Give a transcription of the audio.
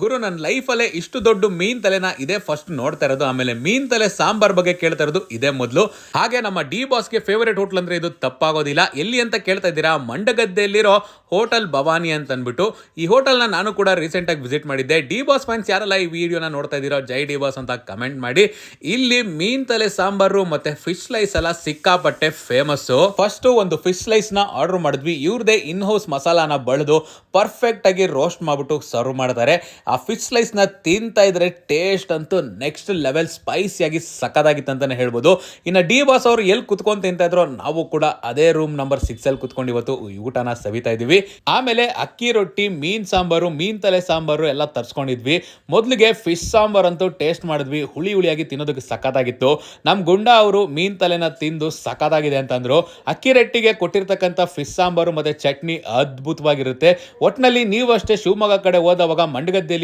ಗುರು ನನ್ನ ಲೈಫಲ್ಲೇ ಇಷ್ಟು ದೊಡ್ಡ ಮೀನ್ ತಲೆನ ಇದೇ ಫಸ್ಟ್ ನೋಡ್ತಾ ಇರೋದು. ಆಮೇಲೆ ಮೀನ್ ತಲೆ ಸಾಂಬಾರ್ ಬಗ್ಗೆ ಕೇಳ್ತಾ ಇರೋದು ಇದೇ ಮೊದಲು. ಹಾಗೆ ನಮ್ಮ ಡಿ ಬಾಸ್ಗೆ ಫೇವರೇಟ್ ಹೋಟ್ಲ್ ಅಂದ್ರೆ ಇದು ತಪ್ಪಾಗೋದಿಲ್ಲ. ಎಲ್ಲಿ ಅಂತ ಕೇಳ್ತಾ ಇದ್ದೀರಾ? ಮಂಡಗದ್ದೆಯಲ್ಲಿರೋ ಹೋಟೆಲ್ ಭವಾನಿ ಅಂತ ಅಂದ್ಬಿಟ್ಟು. ಈ ಹೋಟೆಲ್ನ ನಾನು ಕೂಡ ರೀಸೆಂಟ್ ಆಗಿ ವಿಸಿಟ್ ಮಾಡಿದ್ದೆ. ಡಿ ಬಾಸ್ ಫ್ಯಾನ್ಸ್ ಯಾರೆಲ್ಲ ಈ ವಿಡಿಯೋನ ನೋಡ್ತಾ ಇದ್ದೀರೋ ಜೈ ಡಿ ಬಾಸ್ ಅಂತ ಕಮೆಂಟ್ ಮಾಡಿ. ಇಲ್ಲಿ ಮೀನ್ ತಲೆ ಸಾಂಬಾರು ಮತ್ತೆ ಫಿಶ್ ಸ್ಲೈಸ್ ಎಲ್ಲ ಸಿಕ್ಕಾಪಟ್ಟೆ ಫೇಮಸ್. ಫಸ್ಟ್ ಒಂದು ಫಿಶ್ ಸ್ಲೈಸ್ ನ ಆರ್ಡರ್ ಮಾಡಿದ್ವಿ. ಇವ್ರದೇ ಇನ್ ಹೌಸ್ ಮಸಾಲಾನ ಬಳದು ಪರ್ಫೆಕ್ಟ್ ಆಗಿ ರೋಸ್ಟ್ ಮಾಡ್ಬಿಟ್ಟು ಸರ್ವ್ ಮಾಡ್ತಾರೆ. ಆ ಫಿಶ್ ಸ್ಲೈಸ್ ನ ತಿಂತಾ ಇದ್ರೆ ಟೇಸ್ಟ್ ಅಂತೂ ನೆಕ್ಸ್ಟ್ ಲೆವೆಲ್ ಸ್ಪೈಸಿಯಾಗಿ ಸಕ್ಕದಾಗಿತ್ತು ಅಂತಾನೆ ಹೇಳ್ಬೋದು. ಇನ್ನು ಡಿ ಬಾಸ್ ಅವರು ಎಲ್ಲಿ ಕುತ್ಕೊಂಡು ತಿಂತಾ ಇದ್ರು, ನಾವು ಕೂಡ ಅದೇ ರೂಮ್ ನಂಬರ್ 6 ಅಲ್ಲಿ ಕುತ್ಕೊಂಡು ಇವತ್ತು ಊಟನ ಸವಿತಾ ಇದೀವಿ. ಆಮೇಲೆ ಅಕ್ಕಿ ರೊಟ್ಟಿ, ಮೀನ್ ಸಾಂಬಾರು, ಮೀನ್ ತಲೆ ಸಾಂಬಾರು ಎಲ್ಲ ತರ್ಸ್ಕೊಂಡಿದ್ವಿ. ಮೊದಲಿಗೆ ಫಿಶ್ ಸಾಂಬಾರ್ ಅಂತೂ ಟೇಸ್ಟ್ ಮಾಡಿದ್ವಿ. ಹುಳಿಯಾಗಿ ತಿನ್ನೋದಕ್ಕೆ ಸಕ್ಕತ್ತಾಗಿತ್ತು. ನಮ್ ಗುಂಡ ಅವರು ಮೀನ್ ತಲೆನ ತಿಂದು ಸಕ್ಕತ್ತಾಗಿದೆ ಅಂತಂದ್ರು. ಅಕ್ಕಿ ರೊಟ್ಟಿಗೆ ಕೊಟ್ಟಿರ್ತಕ್ಕಂಥ ಫಿಶ್ ಸಾಂಬಾರು ಮತ್ತೆ ಚಟ್ನಿ ಅದ್ಭುತವಾಗಿರುತ್ತೆ. ಒಟ್ಟಿನಲ್ಲಿ ನೀವು ಅಷ್ಟೇ ಶಿವಮೊಗ್ಗ ಕಡೆ ಹೋದವಾಗ ಮಂಡಗದ್ದೆಯಲ್ಲಿ